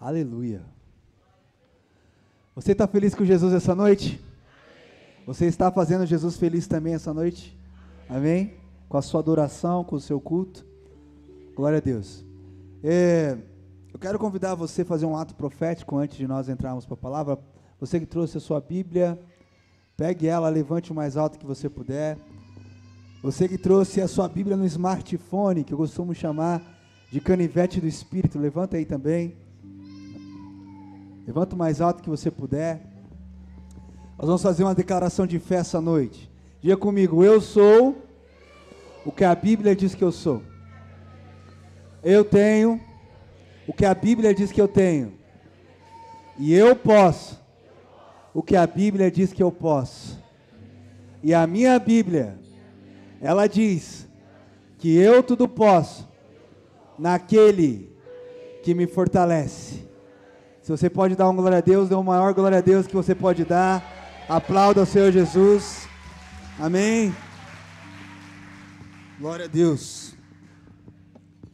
Aleluia. Você está feliz com Jesus essa noite? Você está fazendo Jesus feliz também essa noite? Amém? Com a sua adoração, com o seu culto. Glória a Deus. Eu quero convidar você a fazer um ato profético antes de nós entrarmos para a palavra. Você que trouxe a sua Bíblia, pegue ela, levante o mais alto que você puder. Você que trouxe a sua Bíblia no smartphone, que eu costumo chamar de canivete do Espírito, levanta aí também. Levanta o mais alto que você puder. Nós vamos fazer uma declaração de fé essa noite. Diga comigo: eu sou o que a Bíblia diz que eu sou. Eu tenho o que a Bíblia diz que eu tenho. E eu posso o que a Bíblia diz que eu posso. E a minha Bíblia, ela diz que eu tudo posso naquele que me fortalece. Se você pode dar uma glória a Deus, dê uma maior glória a Deus que você pode dar. Aplauda ao Senhor Jesus. Amém. Glória a Deus.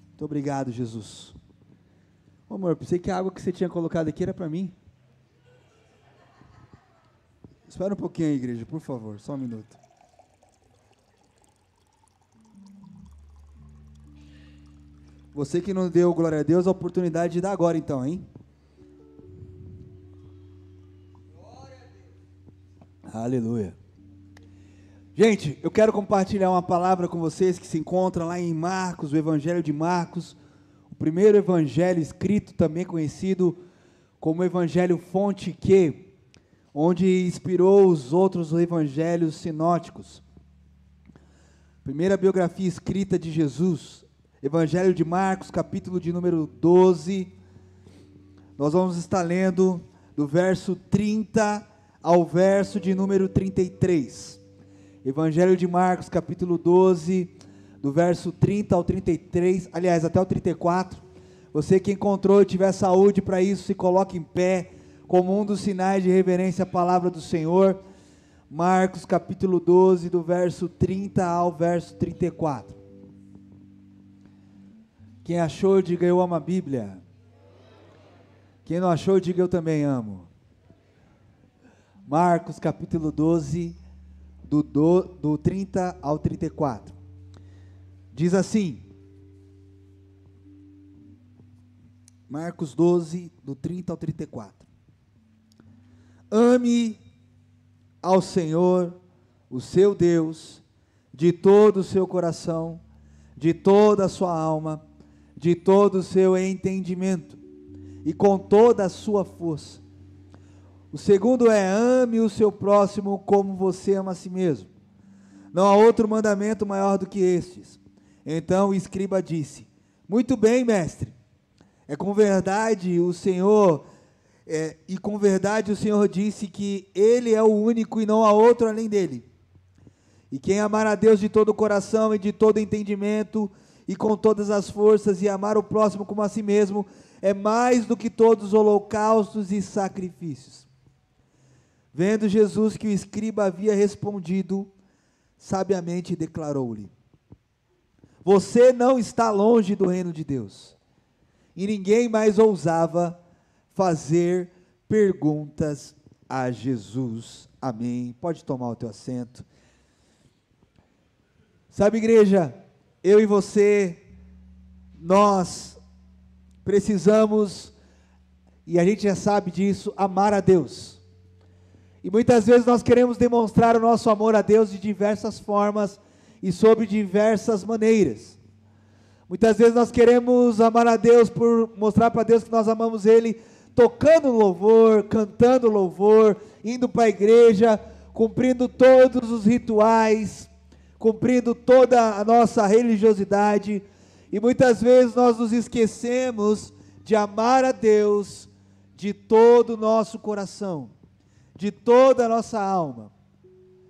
Muito obrigado, Jesus. Ô, amor, pensei que a água que você tinha colocado aqui era para mim. Espera um pouquinho aí, igreja, por favor, só um minuto. Você que não deu glória a Deus, a oportunidade de dar agora então, hein? Aleluia. Gente, eu quero compartilhar uma palavra com vocês que se encontra lá em Marcos, o Evangelho de Marcos, o primeiro evangelho escrito, também conhecido como Evangelho Fonte Q, onde inspirou os outros evangelhos sinóticos. Primeira biografia escrita de Jesus, Evangelho de Marcos, capítulo de número 12. Nós vamos estar lendo do verso 30 ao verso de número 33. Evangelho de Marcos, capítulo 12, do verso 30 ao 33, aliás, até o 34. Você que encontrou e tiver saúde para isso, se coloque em pé, como um dos sinais de reverência à palavra do Senhor. Marcos, capítulo 12, do verso 30 ao verso 34. Quem achou, diga eu amo a Bíblia. Quem não achou, diga eu também amo. Marcos capítulo 12, do 30 ao 34, diz assim, Marcos 12, do 30 ao 34, ame ao Senhor, o seu Deus, de todo o seu coração, de toda a sua alma, de todo o seu entendimento, e com toda a sua força. O segundo é: ame o seu próximo como você ama a si mesmo. Não há outro mandamento maior do que estes. Então o escriba disse: muito bem, mestre. Com verdade o Senhor disse que Ele é o único e não há outro além dele. E quem amar a Deus de todo o coração e de todo entendimento e com todas as forças, e amar o próximo como a si mesmo, é mais do que todos os holocaustos e sacrifícios. Vendo Jesus que o escriba havia respondido, sabiamente declarou-lhe: você não está longe do reino de Deus. E ninguém mais ousava fazer perguntas a Jesus. Amém. Pode tomar o teu assento. Sabe, igreja, eu e você, nós precisamos, e a gente já sabe disso, amar a Deus. E muitas vezes nós queremos demonstrar o nosso amor a Deus de diversas formas e sob diversas maneiras. Muitas vezes nós queremos amar a Deus por mostrar para Deus que nós amamos Ele, tocando louvor, cantando louvor, indo para a igreja, cumprindo todos os rituais, cumprindo toda a nossa religiosidade. E muitas vezes nós nos esquecemos de amar a Deus de todo o nosso coração, de toda a nossa alma,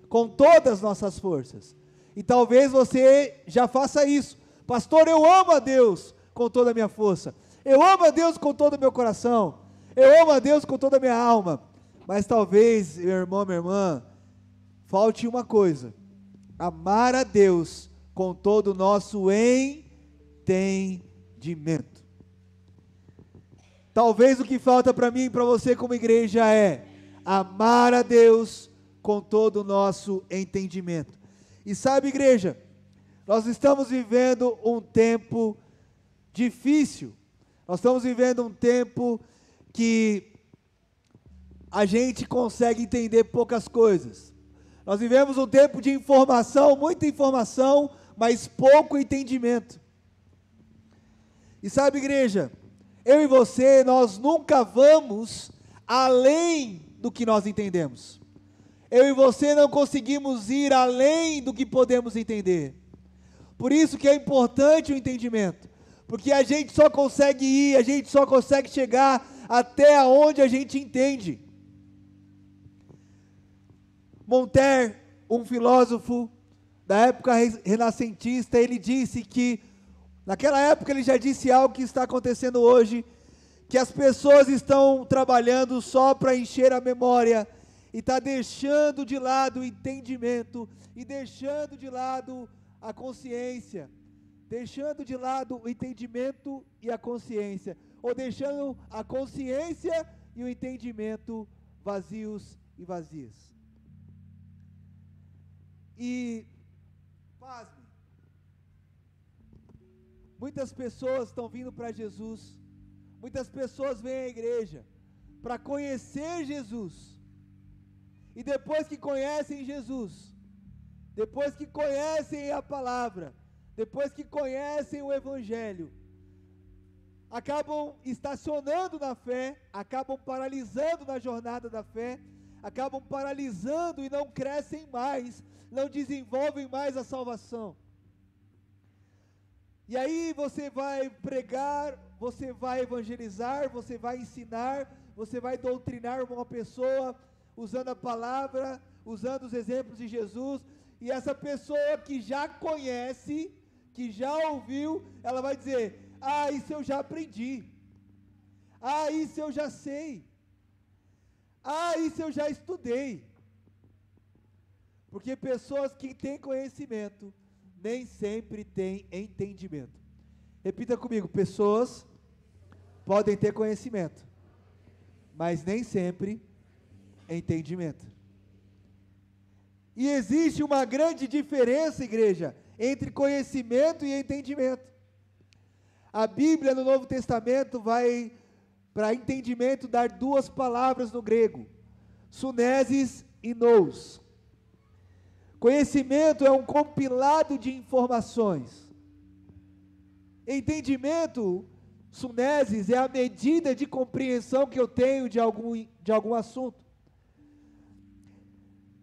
com todas as nossas forças. E talvez você já faça isso: pastor, eu amo a Deus com toda a minha força, eu amo a Deus com todo o meu coração, eu amo a Deus com toda a minha alma. Mas talvez, meu irmão, minha irmã, falte uma coisa: amar a Deus com todo o nosso entendimento. Talvez o que falta para mim e para você como igreja é amar a Deus com todo o nosso entendimento. E sabe, igreja, nós estamos vivendo um tempo difícil, nós estamos vivendo um tempo que a gente consegue entender poucas coisas. Nós vivemos um tempo de informação, muita informação, mas pouco entendimento. E sabe, igreja, eu e você, nós nunca vamos além do que nós entendemos. Eu e você não conseguimos ir além do que podemos entender. Por isso que é importante o entendimento, porque a gente só consegue ir, a gente só consegue chegar até onde a gente entende. Voltaire, um filósofo da época renascentista, ele disse que, naquela época ele já disse algo que está acontecendo hoje, que as pessoas estão trabalhando só para encher a memória, e está deixando de lado o entendimento, e deixando de lado a consciência, deixando de lado o entendimento e a consciência, ou deixando a consciência e o entendimento vazios e vazias. E, pasme, muitas pessoas estão vindo para Jesus, muitas pessoas vêm à igreja para conhecer Jesus, e depois que conhecem Jesus, depois que conhecem a palavra, depois que conhecem o Evangelho, acabam estacionando na fé, acabam paralisando na jornada da fé, acabam paralisando e não crescem mais, não desenvolvem mais a salvação. E aí você vai pregar, você vai evangelizar, você vai ensinar, você vai doutrinar uma pessoa, usando a palavra, usando os exemplos de Jesus, e essa pessoa que já conhece, que já ouviu, ela vai dizer: ah, isso eu já aprendi, ah, isso eu já sei, ah, isso eu já estudei. Porque pessoas que têm conhecimento, nem sempre têm entendimento. Repita comigo: pessoas podem ter conhecimento, mas nem sempre entendimento. E existe uma grande diferença, igreja, entre conhecimento e entendimento. A Bíblia no Novo Testamento vai, para entendimento, dar duas palavras no grego: sunesis e nous. Conhecimento é um compilado de informações. Entendimento, sunesis, é a medida de compreensão que eu tenho de algum assunto.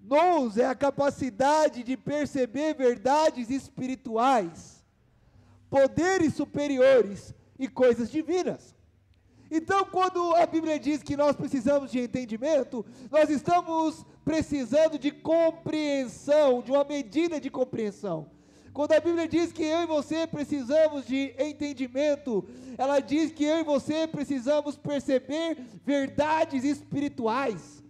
Nous é a capacidade de perceber verdades espirituais, poderes superiores e coisas divinas. Então, quando a Bíblia diz que nós precisamos de entendimento, nós estamos precisando de compreensão, de uma medida de compreensão. Quando a Bíblia diz que eu e você precisamos de entendimento, ela diz que eu e você precisamos perceber verdades espirituais.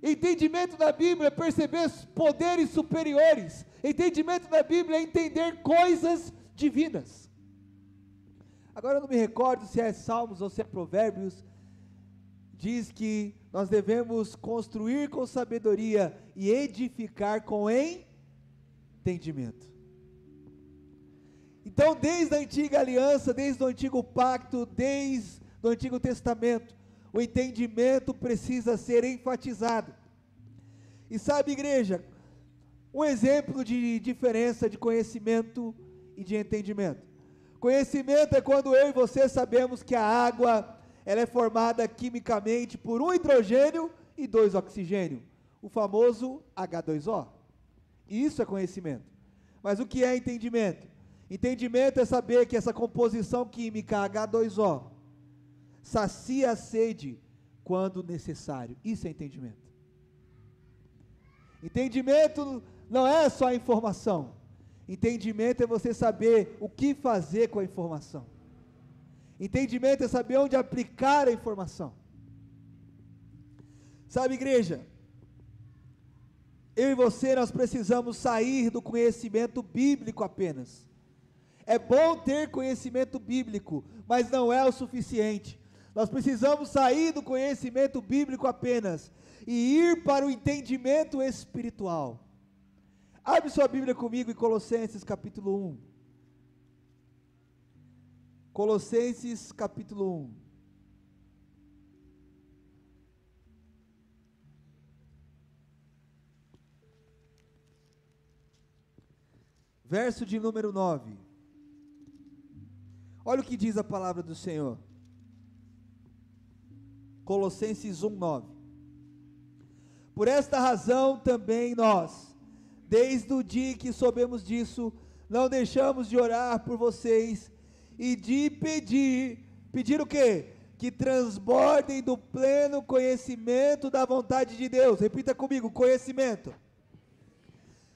Entendimento da Bíblia é perceber poderes superiores. Entendimento da Bíblia é entender coisas divinas. Agora eu não me recordo se é Salmos ou se é Provérbios, diz que nós devemos construir com sabedoria e edificar com entendimento. Então, desde a antiga aliança, desde o antigo pacto, desde o Antigo Testamento, o entendimento precisa ser enfatizado. E sabe, igreja, um exemplo de diferença de conhecimento e de entendimento. Conhecimento é quando eu e você sabemos que a água, ela é formada quimicamente por um hidrogênio e 2 oxigênio, o famoso H2O. Isso é conhecimento. Mas o que é entendimento? Entendimento é saber que essa composição química H2O sacia a sede quando necessário. Isso é entendimento. Entendimento não é só informação. Entendimento é você saber o que fazer com a informação. Entendimento é saber onde aplicar a informação. Sabe, igreja, eu e você, nós precisamos sair do conhecimento bíblico apenas. É bom ter conhecimento bíblico, mas não é o suficiente. Nós precisamos sair do conhecimento bíblico apenas e ir para o entendimento espiritual. Abre sua Bíblia comigo em Colossenses capítulo 1. Colossenses capítulo 1. Verso de número 9. Olha o que diz a palavra do Senhor. Colossenses 1:9. Por esta razão também nós, desde o dia que soubemos disso, não deixamos de orar por vocês e de pedir o quê? Que transbordem do pleno conhecimento da vontade de Deus. Repita comigo, conhecimento.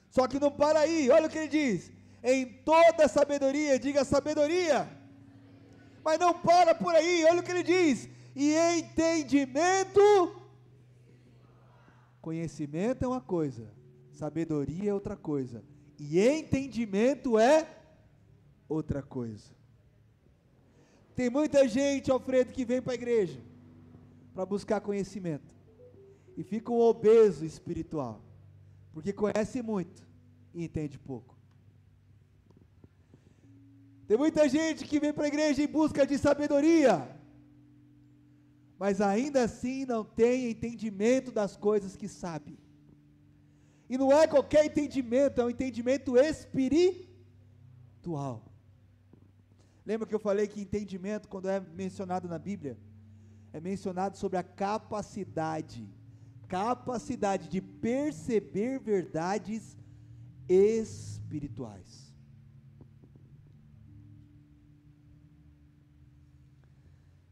Só que não para aí, olha o que ele diz, em toda sabedoria, diga sabedoria, mas não para por aí, olha o que ele diz, e entendimento. Conhecimento é uma coisa, sabedoria é outra coisa, e entendimento é outra coisa. Tem muita gente, Alfredo, que vem para a igreja para buscar conhecimento e fica um obeso espiritual, porque conhece muito e entende pouco. Tem muita gente que vem para a igreja em busca de sabedoria, mas ainda assim não tem entendimento das coisas que sabe. E não é qualquer entendimento, é um entendimento espiritual. Lembra que eu falei que entendimento, quando é mencionado na Bíblia, é mencionado sobre a capacidade de perceber verdades espirituais.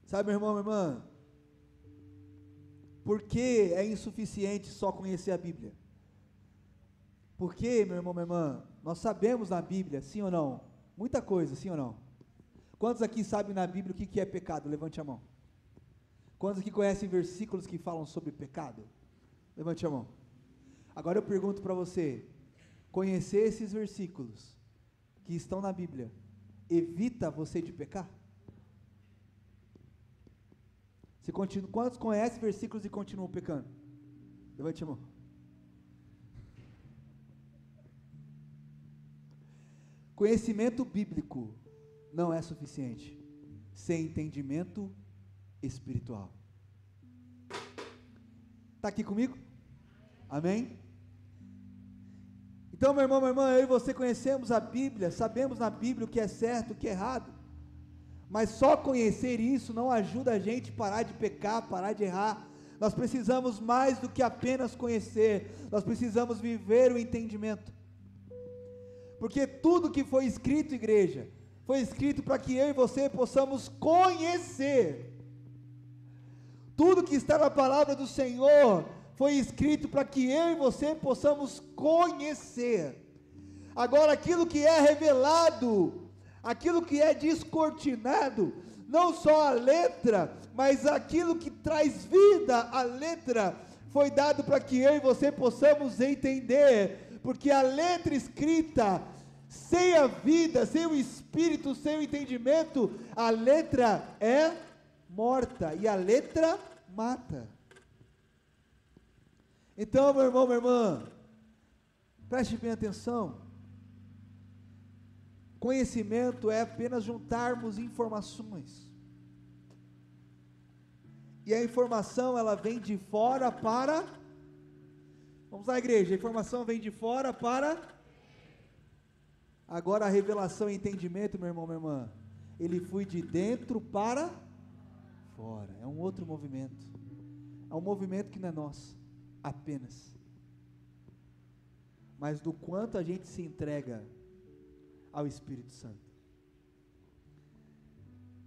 Sabe, meu irmão, minha irmã, por que é insuficiente só conhecer a Bíblia? Porque, meu irmão, minha irmã, nós sabemos na Bíblia, sim ou não? Muita coisa, sim ou não? Quantos aqui sabem na Bíblia o que é pecado? Levante a mão. Quantos aqui conhecem versículos que falam sobre pecado? Levante a mão. Agora eu pergunto para você, conhecer esses versículos que estão na Bíblia, evita você de pecar? Quantos conhecem versículos e continuam pecando? Levante a mão. Conhecimento bíblico não é suficiente sem entendimento espiritual. Está aqui comigo? Amém? Então, meu irmão, minha irmã, eu e você conhecemos a Bíblia, sabemos na Bíblia o que é certo, o que é errado, mas só conhecer isso não ajuda a gente a parar de pecar, parar de errar. Nós precisamos mais do que apenas conhecer, nós precisamos viver o entendimento, porque tudo que foi escrito, igreja, foi escrito para que eu e você possamos conhecer. Tudo que está na palavra do Senhor foi escrito para que eu e você possamos conhecer. Agora, aquilo que é revelado, aquilo que é descortinado, não só a letra, mas aquilo que traz vida à letra, foi dado para que eu e você possamos entender, porque a letra escrita, sem a vida, sem o Espírito, sem o entendimento, a letra é morta, e a letra mata. Então, meu irmão, minha irmã, preste bem atenção. Conhecimento é apenas juntarmos informações, e a informação ela vem de fora para, vamos lá, igreja, a informação vem de fora para, agora a revelação e entendimento, meu irmão, minha irmã, ele flui de dentro para fora, é um outro movimento, é um movimento que não é nosso, apenas, mas do quanto a gente se entrega ao Espírito Santo.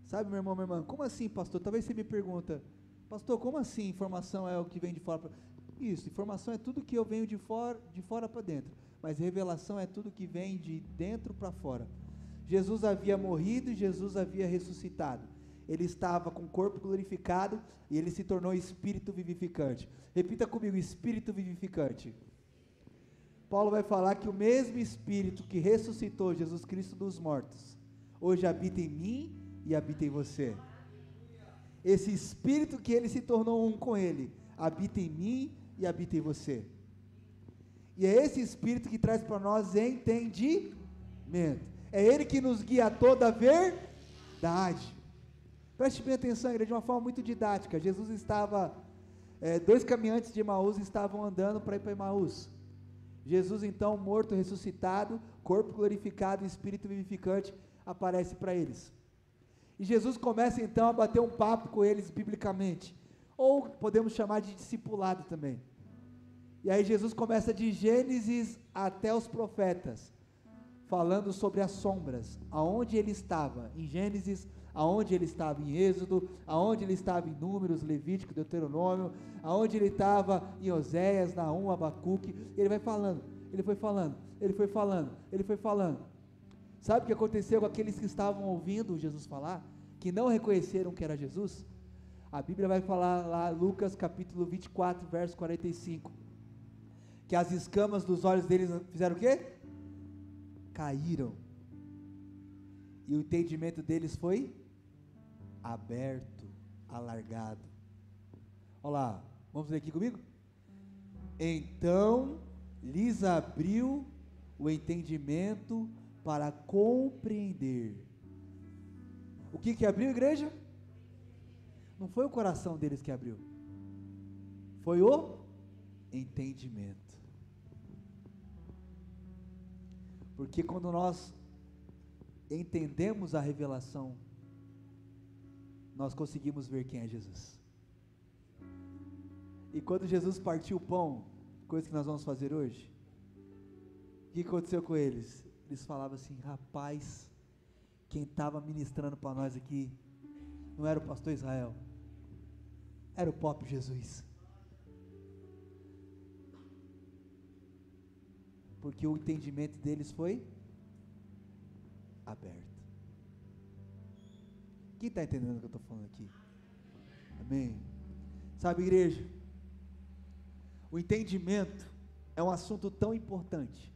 Sabe, meu irmão, minha irmã, como assim, pastor? Talvez você me pergunta, pastor, como assim informação é o que vem de fora para... Isso, informação é tudo que eu venho de fora para dentro, mas revelação é tudo que vem de dentro para fora. Jesus havia morrido e Jesus havia ressuscitado, ele estava com o corpo glorificado e ele se tornou espírito vivificante. Repita comigo, espírito vivificante. Paulo vai falar que o mesmo Espírito que ressuscitou Jesus Cristo dos mortos, hoje habita em mim e habita em você. esse Espírito que ele se tornou um com ele, habita em mim e habita em você. E é esse Espírito que traz para nós entendimento. É ele que nos guia a toda a verdade. Preste bem atenção, igreja, de uma forma muito didática. Jesus estava, dois caminhantes de Emaús estavam andando para ir para Emaús. Jesus então, morto, ressuscitado, corpo glorificado, espírito vivificante, aparece para eles. E Jesus começa então a bater um papo com eles biblicamente, ou podemos chamar de discipulado também. E aí Jesus começa de Gênesis até os profetas, falando sobre as sombras, aonde ele estava, em Gênesis, aonde ele estava em Êxodo, aonde ele estava em Números, Levítico, Deuteronômio, aonde ele estava em Oséias, Naum, Abacuque. Ele vai falando, ele foi falando, ele foi falando, ele foi falando. Sabe o que aconteceu com aqueles que estavam ouvindo Jesus falar, que não reconheceram que era Jesus? A Bíblia vai falar lá, Lucas capítulo 24, verso 45, que as escamas dos olhos deles fizeram o quê? Caíram, e o entendimento deles foi aberto, alargado. Olha lá, vamos ler aqui comigo? Então lhes abriu o entendimento para compreender. O que abriu, igreja? Não foi o coração deles que abriu, foi o entendimento. Porque quando nós entendemos a revelação, nós conseguimos ver quem é Jesus. E quando Jesus partiu o pão, coisa que nós vamos fazer hoje, o que aconteceu com eles? Eles falavam assim: rapaz, quem estava ministrando para nós aqui não era o pastor Israel, era o próprio Jesus. Porque o entendimento deles foi aberto. Quem está entendendo o que eu estou falando aqui? Amém? Sabe, igreja, o entendimento é um assunto tão importante,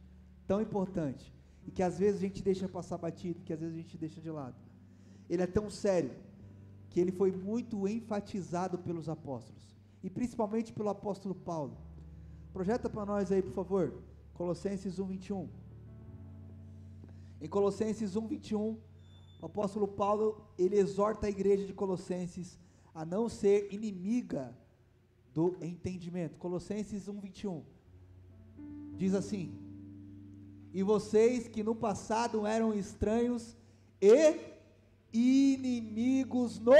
e que às vezes a gente deixa passar batido, que às vezes a gente deixa de lado. Ele é tão sério, que ele foi muito enfatizado pelos apóstolos, e principalmente pelo apóstolo Paulo. Projeta para nós aí, por favor, Colossenses 1:21. Em Colossenses 1:21, o apóstolo Paulo, ele exorta a igreja de Colossenses a não ser inimiga do entendimento. Colossenses 1:21 diz assim: e vocês que no passado eram estranhos e inimigos no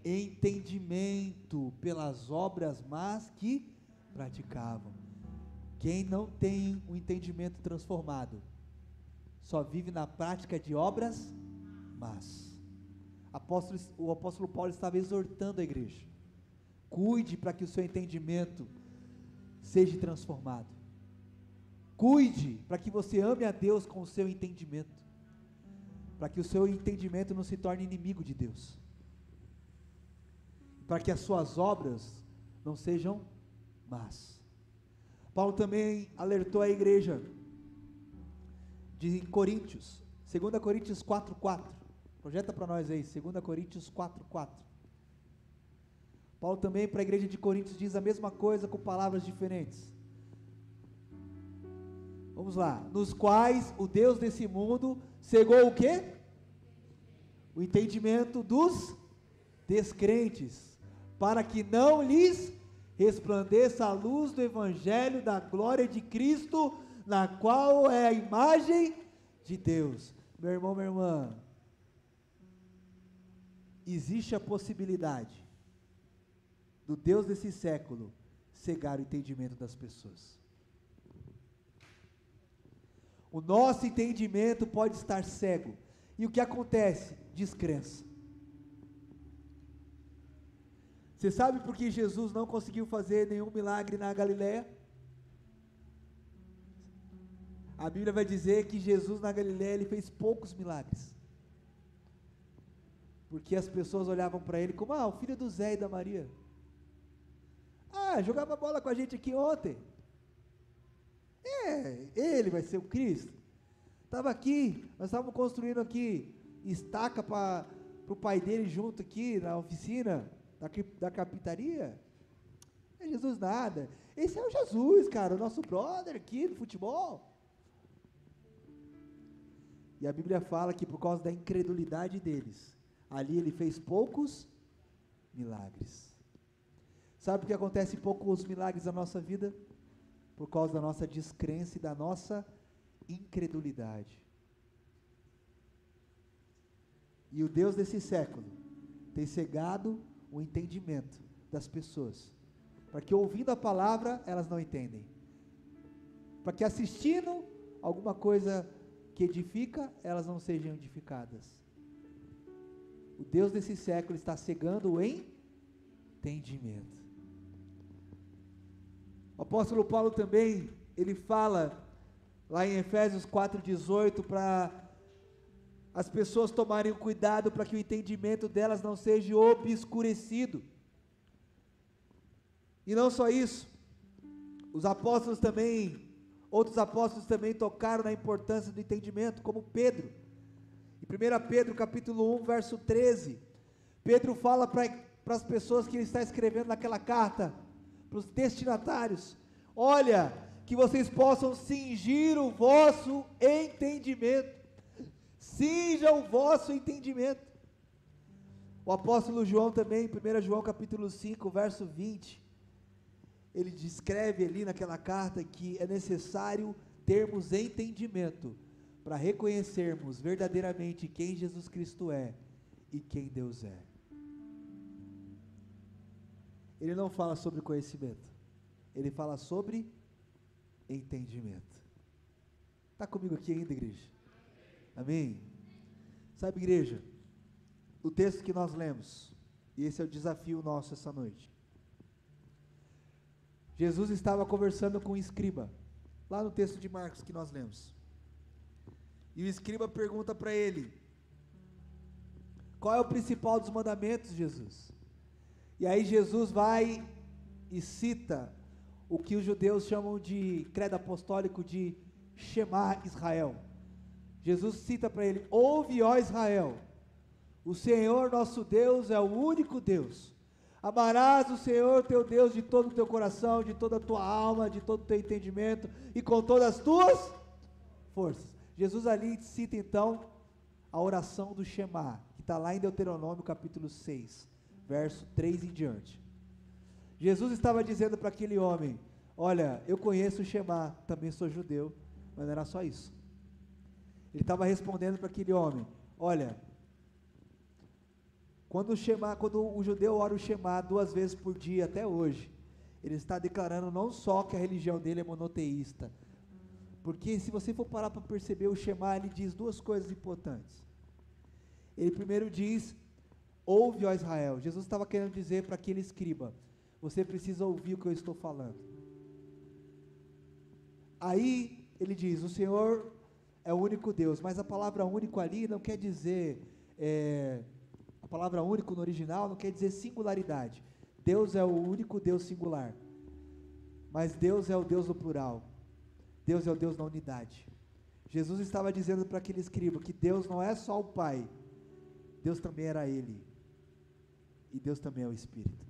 entendimento, pelas obras más que praticavam. Quem não tem o entendimento transformado, só vive na prática de obras más. O apóstolo Paulo estava exortando a igreja: cuide para que o seu entendimento seja transformado. Cuide para que você ame a Deus com o seu entendimento, para que o seu entendimento não se torne inimigo de Deus, para que as suas obras não sejam más. Paulo também alertou a igreja de Coríntios, 2 Coríntios 4:4, projeta para nós aí, 2 Coríntios 4:4, Paulo também para a igreja de Coríntios diz a mesma coisa com palavras diferentes. Vamos lá: nos quais o Deus desse mundo cegou o quê? O entendimento dos descrentes, para que não lhes resplandeça a luz do evangelho da glória de Cristo, na qual é a imagem de Deus. Meu irmão, minha irmã, existe a possibilidade do Deus desse século cegar o entendimento das pessoas. O nosso entendimento pode estar cego, e o que acontece? Descrença. Você sabe por que Jesus não conseguiu fazer nenhum milagre na Galileia? A Bíblia vai dizer que Jesus na Galileia, ele fez poucos milagres, porque as pessoas olhavam para ele como: o filho do Zé e da Maria, jogava bola com a gente aqui ontem, ele vai ser o Cristo, estava aqui, nós estávamos construindo aqui estaca para para o pai dele junto aqui na oficina da carpintaria? Não é Jesus nada. Esse é o Jesus, cara, o nosso brother aqui do futebol. E a Bíblia fala que por causa da incredulidade deles, ali ele fez poucos milagres. Sabe por que acontece poucos milagres na nossa vida? Por causa da nossa descrença e da nossa incredulidade. E o Deus desse século tem cegado o entendimento das pessoas, para que ouvindo a palavra elas não entendem, para que assistindo alguma coisa que edifica, elas não sejam edificadas. O Deus desse século está cegando o entendimento. O apóstolo Paulo também, ele fala lá em Efésios 4,18, para as pessoas tomarem cuidado para que o entendimento delas não seja obscurecido. E não só isso, os apóstolos também, outros apóstolos também tocaram na importância do entendimento, como Pedro. Em 1 Pedro capítulo 1, verso 13, Pedro fala para as pessoas que ele está escrevendo naquela carta, para os destinatários: olha, que vocês possam cingir o vosso entendimento. Cinja o vosso entendimento. O apóstolo João também, em 1 João capítulo 5, verso 20, ele descreve ali naquela carta que é necessário termos entendimento para reconhecermos verdadeiramente quem Jesus Cristo é e quem Deus é. Ele não fala sobre conhecimento, ele fala sobre entendimento. Está comigo aqui ainda, igreja? Amém? Sabe, igreja, o texto que nós lemos, e esse é o desafio nosso essa noite. Jesus estava conversando com o escriba, lá no texto de Marcos que nós lemos. E o escriba pergunta para ele: qual é o principal dos mandamentos, Jesus? E aí Jesus vai e cita o que os judeus chamam de credo apostólico de Shema Israel. Jesus cita para ele: ouve, ó Israel, o Senhor nosso Deus é o único Deus. Amarás o Senhor teu Deus de todo o teu coração, de toda a tua alma, de todo o teu entendimento e com todas as tuas forças. Jesus ali cita então a oração do Shema, que está lá em Deuteronômio capítulo 6, verso 3 em diante. Jesus estava dizendo para aquele homem: olha, eu conheço o Shema, também sou judeu, mas não era só isso. Ele estava respondendo para aquele homem: olha, quando o judeu ora o Shema 2 vezes por dia até hoje, ele está declarando não só que a religião dele é monoteísta, porque se você for parar para perceber, o Shema ele diz 2 coisas importantes. Ele primeiro diz: ouve, ó Israel. Jesus estava querendo dizer para aquele escriba: você precisa ouvir o que eu estou falando. Aí ele diz: o Senhor é o único Deus, mas a palavra único ali não quer dizer, a palavra único no original não quer dizer singularidade. Deus é o único Deus singular, mas Deus é o Deus no plural. Deus é o Deus na unidade. Jesus estava dizendo para aquele escriba que Deus não é só o Pai, Deus também era Ele, e Deus também é o Espírito.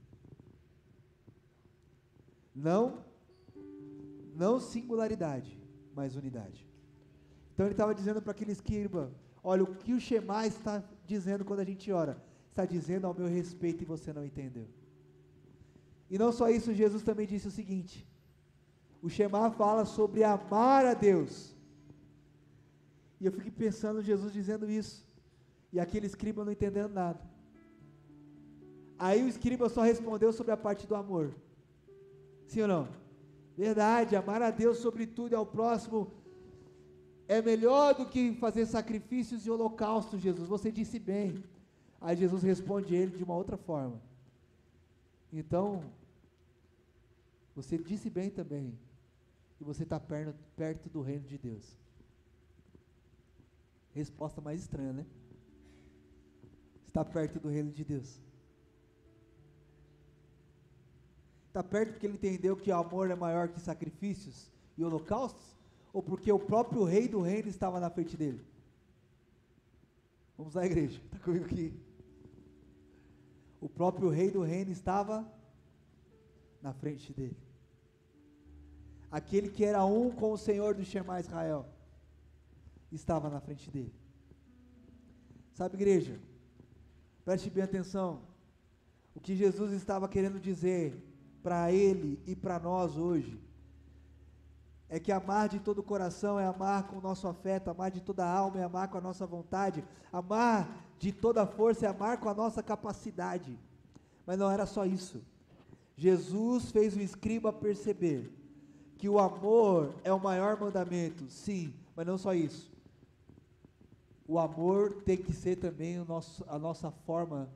Não singularidade, mas unidade. Então ele estava dizendo para aquele escriba: olha, o que o Shema está dizendo quando a gente ora, está dizendo ao meu respeito, e você não entendeu. E não só isso, Jesus também disse o seguinte: o Shema fala sobre amar a Deus. E eu fiquei pensando Jesus dizendo isso, e aquele escriba não entendendo nada. Aí o escriba só respondeu sobre a parte do amor. Sim ou não? Verdade, amar a Deus sobre tudo e ao próximo é melhor do que fazer sacrifícios e holocaustos, Jesus, você disse bem. Aí Jesus responde ele de uma outra forma: então, você disse bem também, e você está perto do reino de Deus. Resposta mais estranha, né? Está perto do reino de Deus. Está perto porque ele entendeu que o amor é maior que sacrifícios e holocaustos? Ou porque o próprio rei do reino estava na frente dele? Vamos lá, igreja, está comigo aqui. O próprio rei do reino estava na frente dele. Aquele que era um com o Senhor do Shema Israel estava na frente dele. Sabe, igreja, preste bem atenção. O que Jesus estava querendo dizer para ele e para nós hoje é que amar de todo o coração é amar com o nosso afeto, amar de toda a alma é amar com a nossa vontade, amar de toda a força é amar com a nossa capacidade. Mas não era só isso. Jesus fez o escriba perceber que o amor é o maior mandamento, sim, mas não só isso. O amor tem que ser também a nossa forma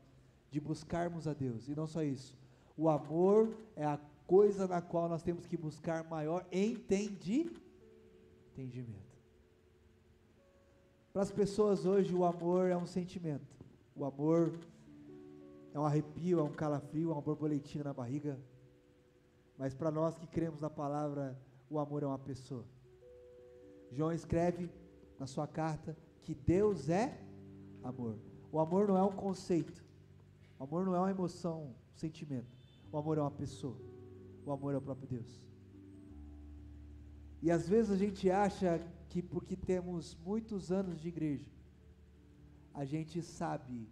de buscarmos a Deus, e não só isso. O amor é a coisa na qual nós temos que buscar maior entendimento. Para as pessoas hoje, o amor é um sentimento. O amor é um arrepio, é um calafrio, é uma borboletinha na barriga. Mas para nós que cremos na palavra, o amor é uma pessoa. João escreve na sua carta que Deus é amor. O amor não é um conceito. O amor não é uma emoção, um sentimento. O amor é uma pessoa. O amor é o próprio Deus. E às vezes a gente acha que porque temos muitos anos de igreja, a gente sabe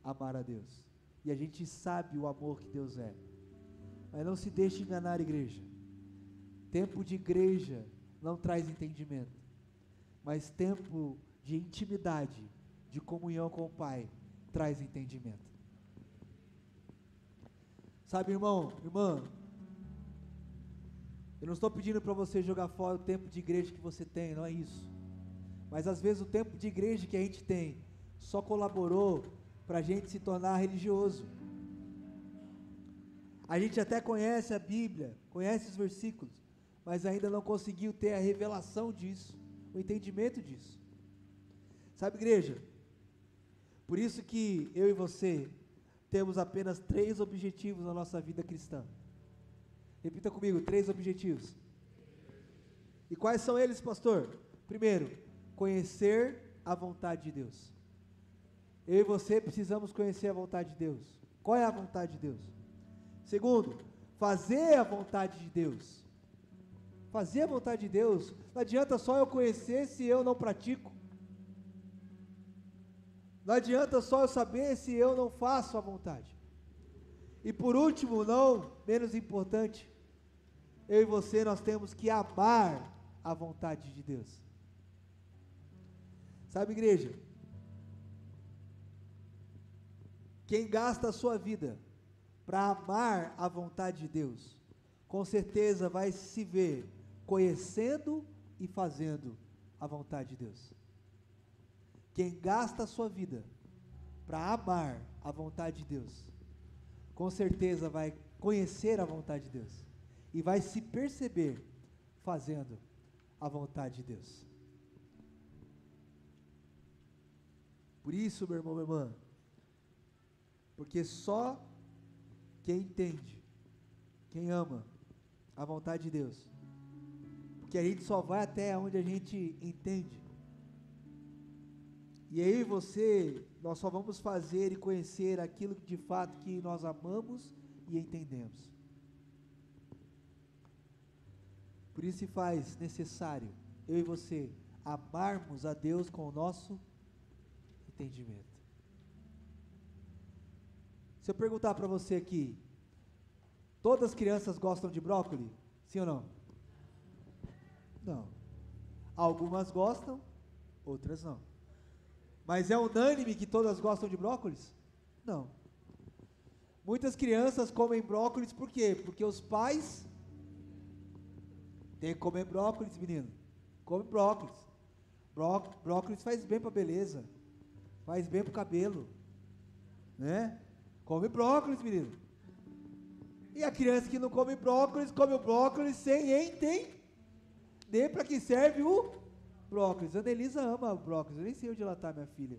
amar a Deus. E a gente sabe o amor que Deus é. Mas não se deixe enganar, igreja. Tempo de igreja não traz entendimento. Mas tempo de intimidade, de comunhão com o Pai, traz entendimento. Sabe, irmão, irmã, eu não estou pedindo para você jogar fora o tempo de igreja que você tem, não é isso. Mas às vezes o tempo de igreja que a gente tem só colaborou para a gente se tornar religioso. A gente até conhece a Bíblia, conhece os versículos, mas ainda não conseguiu ter a revelação disso, o entendimento disso. Sabe, igreja, por isso que eu e você temos apenas 3 objetivos na nossa vida cristã. Repita comigo, 3 objetivos. E quais são eles, pastor? Primeiro, conhecer a vontade de Deus. Eu e você precisamos conhecer a vontade de Deus. Qual é a vontade de Deus? Segundo, fazer a vontade de Deus. Fazer a vontade de Deus, não adianta só eu conhecer se eu não pratico. Não adianta só eu saber se eu não faço a vontade. E por último, não menos importante, eu e você, nós temos que amar a vontade de Deus. Sabe, igreja, quem gasta a sua vida para amar a vontade de Deus, com certeza vai se ver conhecendo e fazendo a vontade de Deus. Quem gasta a sua vida para amar a vontade de Deus, com certeza vai conhecer a vontade de Deus e vai se perceber fazendo a vontade de Deus. Por isso, meu irmão, minha irmã, porque só quem entende, quem ama a vontade de Deus, porque a gente só vai até onde a gente entende. E aí você, nós só vamos fazer e conhecer aquilo que de fato que nós amamos e entendemos. Por isso se faz necessário, eu e você, amarmos a Deus com o nosso entendimento. Se eu perguntar para você aqui, todas as crianças gostam de brócolis? Sim ou não? Não. Algumas gostam, outras não. Mas é unânime que todas gostam de brócolis? Não. Muitas crianças comem brócolis por quê? Porque os pais têm que comer brócolis, menino. Come brócolis. Brócolis faz bem para a beleza, faz bem para o cabelo, né? Come brócolis, menino. E a criança que não come o brócolis sem entender para que serve o brócolis. A Anelisa ama o brócolis, eu nem sei onde ela está, minha filha.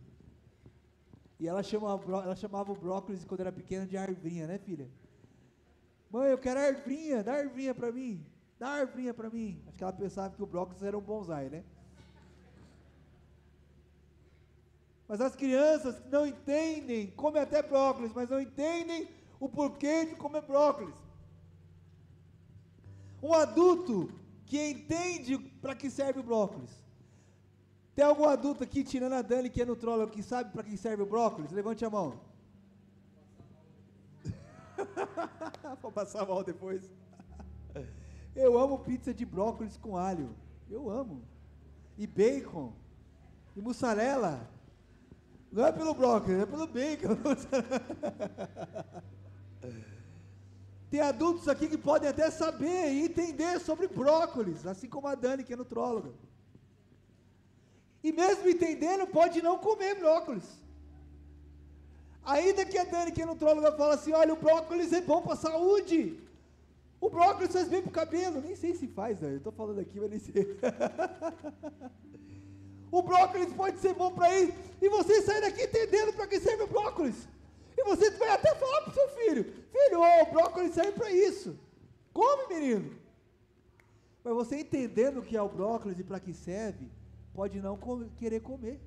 E ela chamava o brócolis quando era pequena de arvinha, né, filha? Mãe, eu quero arvinha, dá arvinha para mim, dá arvinha para mim. Acho que ela pensava que o brócolis era um bonsai, né? Mas as crianças que não entendem, comem até brócolis, mas não entendem o porquê de comer brócolis. Um adulto que entende para que serve o brócolis. Tem algum adulto aqui, tirando a Dani, que é nutrólogo, que sabe para que serve o brócolis? Levante a mão. Vou passar mal depois. Eu amo pizza de brócolis com alho. Eu amo. E bacon. E mussarela. Não é pelo brócolis, é pelo bacon. Tem adultos aqui que podem até saber e entender sobre brócolis, assim como a Dani, que é nutróloga. E mesmo entendendo, pode não comer brócolis. Ainda que a Dani, que é nutróloga, fala assim, olha, o brócolis é bom para a saúde. O brócolis faz bem para o cabelo. Nem sei se faz, né? Eu estou falando aqui, mas nem sei. O brócolis pode ser bom para isso. E você sai daqui entendendo para que serve o brócolis. E você vai até falar para o seu filho, filho, o brócolis serve para isso. Come, menino. Mas você entendendo o que é o brócolis e para que serve, pode não querer comer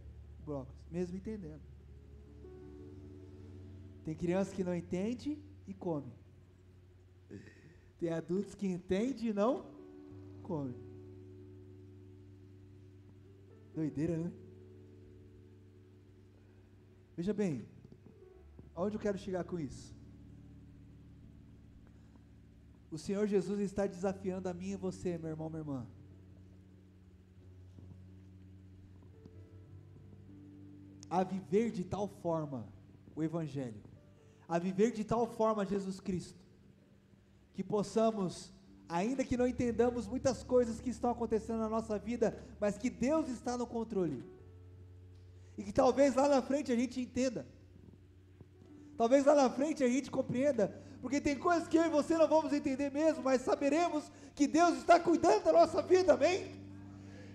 brócolis, mesmo entendendo. Tem crianças que não entendem e come. Tem adultos que entendem e não comem. Doideira, né? Veja bem, aonde eu quero chegar com isso? O Senhor Jesus está desafiando a mim e você, meu irmão, minha irmã. A viver de tal forma o Evangelho, a viver de tal forma Jesus Cristo, que possamos, ainda que não entendamos muitas coisas que estão acontecendo na nossa vida, mas que Deus está no controle, e que talvez lá na frente a gente entenda, talvez lá na frente a gente compreenda, porque tem coisas que eu e você não vamos entender mesmo, mas saberemos que Deus está cuidando da nossa vida, amém?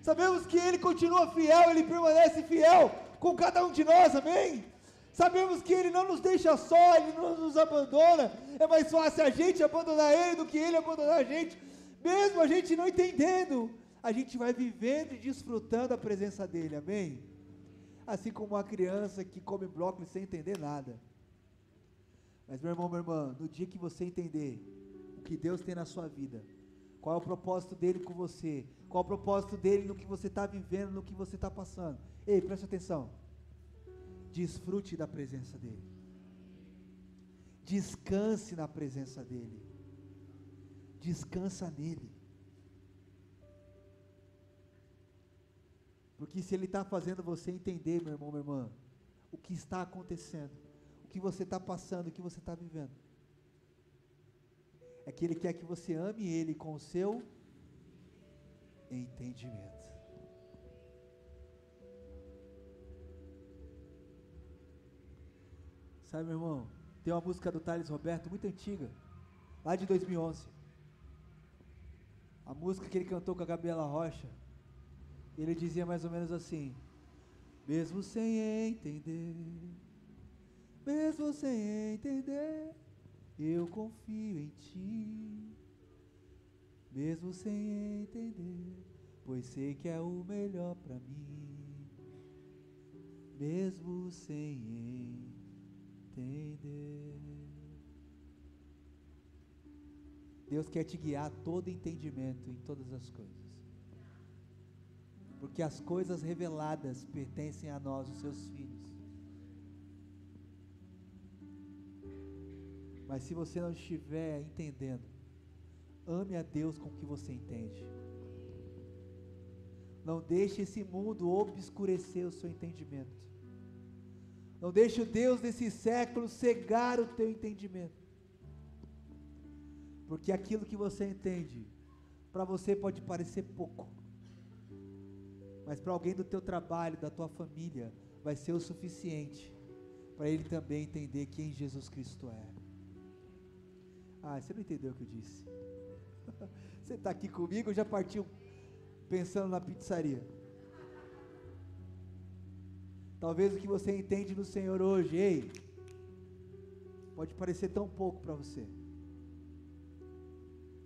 Sabemos que Ele continua fiel, Ele permanece fiel com cada um de nós, amém? Sabemos que Ele não nos deixa só, Ele não nos abandona. É mais fácil a gente abandonar Ele do que Ele abandonar a gente. Mesmo a gente não entendendo, a gente vai vivendo e desfrutando a presença dEle, amém? Assim como uma criança que come brócolis sem entender nada. Mas meu irmão, minha irmã, no dia que você entender o que Deus tem na sua vida, qual é o propósito dEle com você, qual é o propósito dEle no que você está vivendo, no que você está passando, ei, preste atenção, desfrute da presença dEle, descanse na presença dEle, descansa nele, porque se Ele está fazendo você entender, meu irmão, minha irmã, o que está acontecendo, o que você está passando, o que você está vivendo, é que Ele quer que você ame Ele com o seu entendimento. Sabe, meu irmão, tem uma música do Thales Roberto, muito antiga, lá de 2011, a música que ele cantou com a Gabriela Rocha, ele dizia mais ou menos assim: mesmo sem entender, mesmo sem entender, eu confio em ti, mesmo sem entender, pois sei que é o melhor para mim, mesmo sem entender. Deus quer te guiar a todo entendimento em todas as coisas, porque as coisas reveladas pertencem a nós, os seus filhos. Mas se você não estiver entendendo, ame a Deus com o que você entende. Não deixe esse mundo obscurecer o seu entendimento. Não deixe o Deus desse século cegar o teu entendimento. Porque aquilo que você entende, para você pode parecer pouco, mas para alguém do teu trabalho, da tua família, vai ser o suficiente para ele também entender quem Jesus Cristo é. Ah, você não entendeu o que eu disse. Você está aqui comigo ou já partiu pensando na pizzaria? Talvez o que você entende no Senhor hoje, ei, pode parecer tão pouco para você,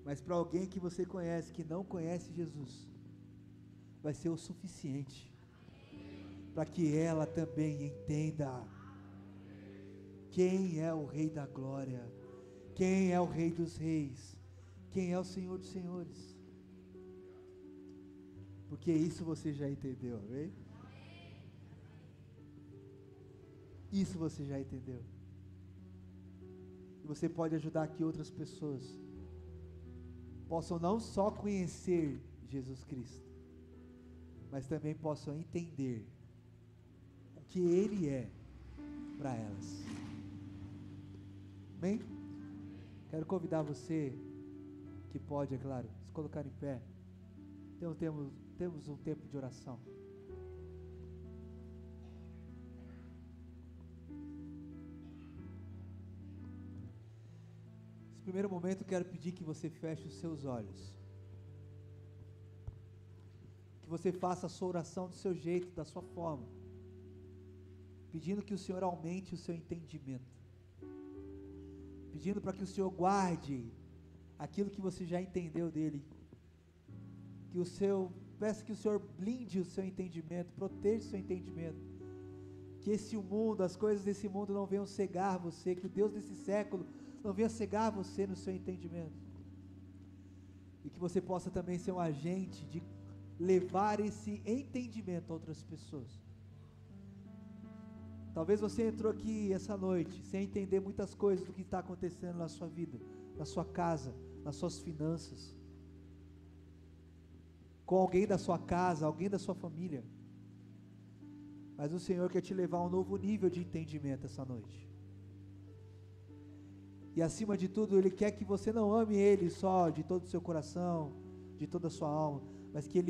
mas para alguém que você conhece, que não conhece Jesus, vai ser o suficiente. para que ela também entenda quem é o Rei da Glória, quem é o Rei dos Reis, quem é o Senhor dos Senhores. Porque isso você já entendeu, amém? Isso você já entendeu. E você pode ajudar que outras pessoas possam não só conhecer Jesus Cristo, mas também possam entender o que Ele é para elas. Amém? Quero convidar você, que pode, é claro, se colocar em pé. Então temos um tempo de oração. Nesse primeiro momento, quero pedir que você feche os seus olhos. Que você faça a sua oração do seu jeito, da sua forma. Pedindo que o Senhor aumente o seu entendimento. Pedindo para que o Senhor guarde aquilo que você já entendeu dele. Peço que o Senhor blinde o seu entendimento, proteja o seu entendimento. Que esse mundo, as coisas desse mundo não venham cegar você, que o Deus desse século não venha cegar você no seu entendimento. E que você possa também ser um agente de levar esse entendimento a outras pessoas. Talvez você entrou aqui essa noite sem entender muitas coisas do que está acontecendo na sua vida, na sua casa, nas suas finanças, com alguém da sua casa, alguém da sua família. Mas o Senhor quer te levar a um novo nível de entendimento essa noite. E acima de tudo, Ele quer que você não ame Ele só de todo o seu coração, de toda a sua alma, mas que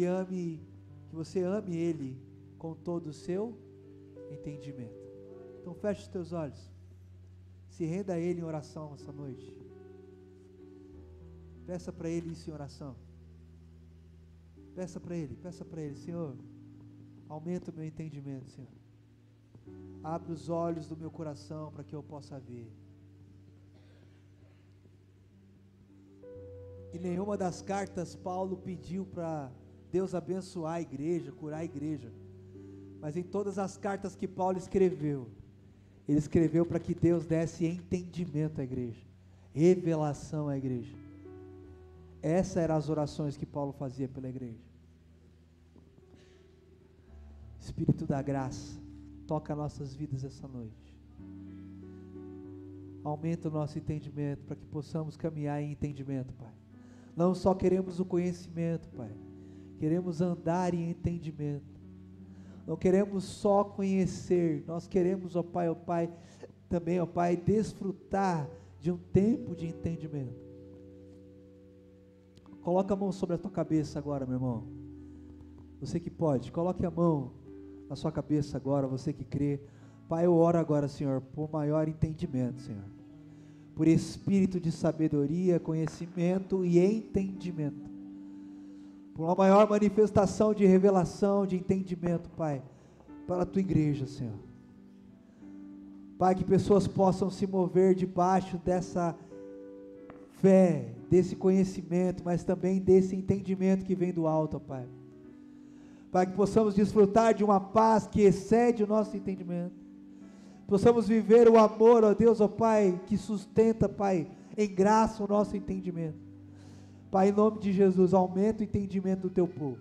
você ame Ele com todo o seu entendimento. Então feche os teus olhos, se renda a Ele em oração essa noite. Peça para Ele isso em oração. Peça para Ele, Senhor, aumenta o meu entendimento, Senhor. Abre os olhos do meu coração para que eu possa ver. E nenhuma das cartas Paulo pediu para Deus abençoar a igreja, curar a igreja. Mas em todas as cartas que Paulo escreveu, ele escreveu para que Deus desse entendimento à igreja, revelação à igreja. Essas eram as orações que Paulo fazia pela igreja. Espírito da graça, toca nossas vidas essa noite. Aumenta o nosso entendimento para que possamos caminhar em entendimento, Pai. Não só queremos o conhecimento, Pai, queremos andar em entendimento. Não queremos só conhecer, nós queremos, ó Pai, também, ó Pai, desfrutar de um tempo de entendimento. Coloca a mão sobre a tua cabeça agora, meu irmão. Você que pode, coloque a mão na sua cabeça agora, você que crê. Pai, eu oro agora, Senhor, por maior entendimento, Senhor. Por espírito de sabedoria, conhecimento e entendimento. Por uma maior manifestação de revelação, de entendimento, Pai, para a tua igreja, Senhor. Pai, que pessoas possam se mover debaixo dessa fé, desse conhecimento, mas também desse entendimento que vem do alto, Pai. Pai, que possamos desfrutar de uma paz que excede o nosso entendimento. Possamos viver o amor, ó Deus, ó Pai, que sustenta, Pai, em graça o nosso entendimento. Pai, em nome de Jesus, aumenta o entendimento do teu povo.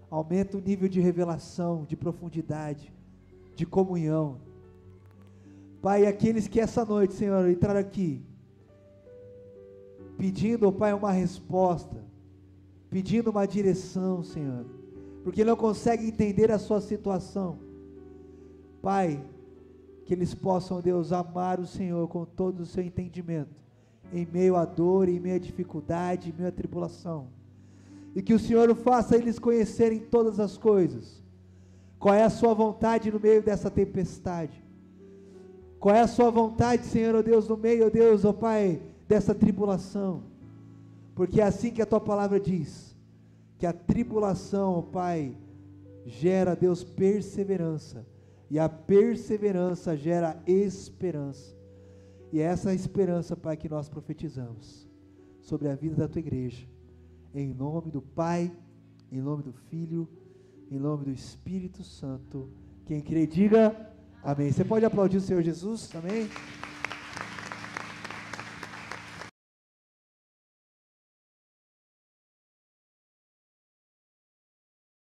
Aumenta o nível de revelação, de profundidade, de comunhão. Pai, aqueles que essa noite, Senhor, entraram aqui, pedindo, ó Pai, uma resposta, pedindo uma direção, Senhor, porque não conseguem entender a sua situação. Pai, que eles possam, Deus, amar o Senhor com todo o seu entendimento, em meio à dor, em meio à dificuldade, em meio à tribulação, e que o Senhor faça eles conhecerem todas as coisas, qual é a sua vontade no meio dessa tempestade, qual é a sua vontade, Senhor, ó Deus, no meio, ó Deus, ó Pai, dessa tribulação, porque é assim que a tua palavra diz, que a tribulação, ó Pai, gera, Deus, perseverança, e a perseverança gera esperança. E é essa esperança, Pai, que nós profetizamos sobre a vida da tua igreja, em nome do Pai, em nome do Filho em nome do Espírito Santo. Quem crê, diga amém. Você pode aplaudir o Senhor Jesus, amém?